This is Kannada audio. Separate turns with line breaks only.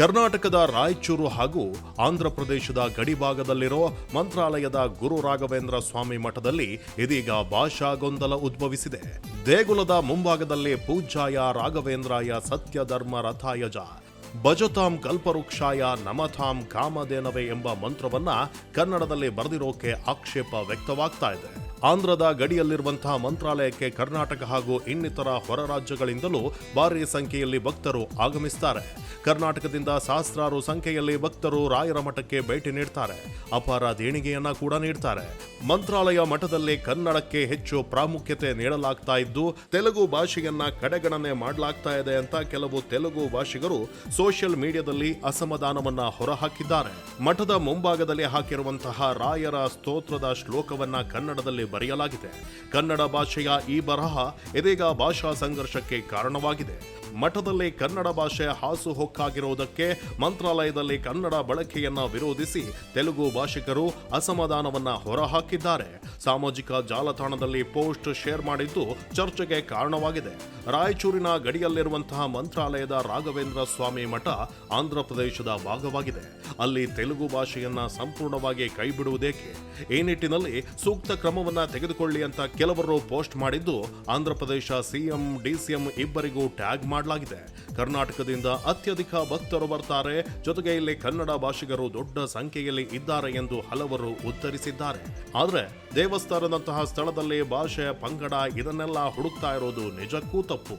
ಕರ್ನಾಟಕದ ರಾಯಚೂರು ಹಾಗೂ ಆಂಧ್ರಪ್ರದೇಶದ ಗಡಿಭಾಗದಲ್ಲಿರೋ ಮಂತ್ರಾಲಯದ ಗುರು ರಾಘವೇಂದ್ರ ಸ್ವಾಮಿ ಮಠದಲ್ಲಿ ಇದೀಗ ಭಾಷಾ ಗೊಂದಲ ಉದ್ಭವಿಸಿದೆ. ದೇಗುಲದ ಮುಂಭಾಗದಲ್ಲಿ ಪೂಜ್ಯಾಯ ರಾಘವೇಂದ್ರಾಯ ಸತ್ಯ ಧರ್ಮ ರಥಾಯಜ ಭಜತಾಂ ಕಲ್ಪವೃಕ್ಷಾಯ ನಮತಾಂ ಕಾಮಧೇನವೇ ಎಂಬ ಮಂತ್ರವನ್ನ ಕನ್ನಡದಲ್ಲಿ ಬರೆದಿರೋಕೆ ಆಕ್ಷೇಪ ವ್ಯಕ್ತವಾಗ್ತಾ ಇದೆ. ಆಂಧ್ರದ ಗಡಿಯಲ್ಲಿರುವಂತಹ ಮಂತ್ರಾಲಯಕ್ಕೆ ಕರ್ನಾಟಕ ಹಾಗೂ ಇನ್ನಿತರ ಹೊರ ರಾಜ್ಯಗಳಿಂದಲೂ ಭಾರಿ ಸಂಖ್ಯೆಯಲ್ಲಿ ಭಕ್ತರು ಆಗಮಿಸುತ್ತಾರೆ. ಕರ್ನಾಟಕದಿಂದ ಸಹಸ್ರಾರು ಸಂಖ್ಯೆಯಲ್ಲಿ ಭಕ್ತರು ರಾಯರ ಮಠಕ್ಕೆ ಭೇಟಿ ನೀಡ್ತಾರೆ. ಅಪಾರ ದೇಣಿಗೆಯನ್ನ ಕೂಡ ನೀಡ್ತಾರೆ. ಮಂತ್ರಾಲಯ ಮಠದಲ್ಲಿ ಕನ್ನಡಕ್ಕೆ ಹೆಚ್ಚು ಪ್ರಾಮುಖ್ಯತೆ ನೀಡಲಾಗ್ತಾ ಇದ್ದು ತೆಲುಗು ಭಾಷೆಯನ್ನ ಕಡೆಗಣನೆ ಮಾಡಲಾಗ್ತಾ ಇದೆ ಅಂತ ಕೆಲವು ತೆಲುಗು ಭಾಷಿಗರು ಸೋಷಿಯಲ್ ಮೀಡಿಯಾದಲ್ಲಿ ಅಸಮಾಧಾನವನ್ನ ಹೊರಹಾಕಿದ್ದಾರೆ. ಮಠದ ಮುಂಭಾಗದಲ್ಲಿ ಹಾಕಿರುವಂತಹ ರಾಯರ ಸ್ತೋತ್ರದ ಶ್ಲೋಕವನ್ನ ಕನ್ನಡದಲ್ಲಿ ಬರೆಯಲಾಗಿದೆ. ಕನ್ನಡ ಭಾಷೆಯ ಈ ಬರಹ ಇದೀಗ ಭಾಷಾ ಸಂಘರ್ಷಕ್ಕೆ ಕಾರಣವಾಗಿದೆ. ಮಠದಲ್ಲಿ ಕನ್ನಡ ಭಾಷೆ ಹಾಸುಹೊಕ್ಕಾಗಿರುವುದಕ್ಕೆ ಮಂತ್ರಾಲಯದಲ್ಲಿ ಕನ್ನಡ ಬಳಕೆಯನ್ನ ವಿರೋಧಿಸಿ ತೆಲುಗು ಭಾಷಿಕರು ಅಸಮಾಧಾನವನ್ನ ಹೊರಹಾಕಿದ್ದಾರೆ. ಸಾಮಾಜಿಕ ಜಾಲತಾಣದಲ್ಲಿ ಪೋಸ್ಟ್ ಶೇರ್ ಮಾಡಿದ್ದು ಚರ್ಚೆಗೆ ಕಾರಣವಾಗಿದೆ. ರಾಯಚೂರಿನ ಗಡಿಯಲ್ಲಿರುವಂತಹ ಮಂತ್ರಾಲಯದ ರಾಘವೇಂದ್ರ ಸ್ವಾಮಿ ಮಠ ಆಂಧ್ರಪ್ರದೇಶದ ಭಾಗವಾಗಿದೆ. ಅಲ್ಲಿ ತೆಲುಗು ಭಾಷೆಯನ್ನ ಸಂಪೂರ್ಣವಾಗಿ ಕೈಬಿಡುವುದೇಕೆ? ಈ ನಿಟ್ಟಿನಲ್ಲಿ ಸೂಕ್ತ ಕ್ರಮವನ್ನ ತೆಗೆದುಕೊಳ್ಳಿ ಅಂತ ಕೆಲವರು ಪೋಸ್ಟ್ ಮಾಡಿದ್ದು ಆಂಧ್ರಪ್ರದೇಶ ಸಿಎಂ ಡಿಸಿಎಂ ಇಬ್ಬರಿಗೂ ಟ್ಯಾಗ್ ಮಾಡಲಾಗಿದೆ. ಕರ್ನಾಟಕದಿಂದ ಅತ್ಯಧಿಕ ಭಕ್ತರು ಬರ್ತಾರೆ, ಜೊತೆಗೆ ಇಲ್ಲಿ ಕನ್ನಡ ಭಾಷಿಗರು ದೊಡ್ಡ ಸಂಖ್ಯೆಯಲ್ಲಿ ಇದ್ದಾರೆ ಎಂದು ಹಲವರು ಉತ್ತರಿಸಿದ್ದಾರೆ. ಆದರೆ ದೇವಸ್ಥಾನದಂತಹ ಸ್ಥಳದಲ್ಲಿ ಭಾಷೆ ಪಂಗಡ ಇದನ್ನೆಲ್ಲ ಹುಡುಕ್ತಾ ಇರೋದು ನಿಜಕ್ಕೂ ತಪ್ಪು.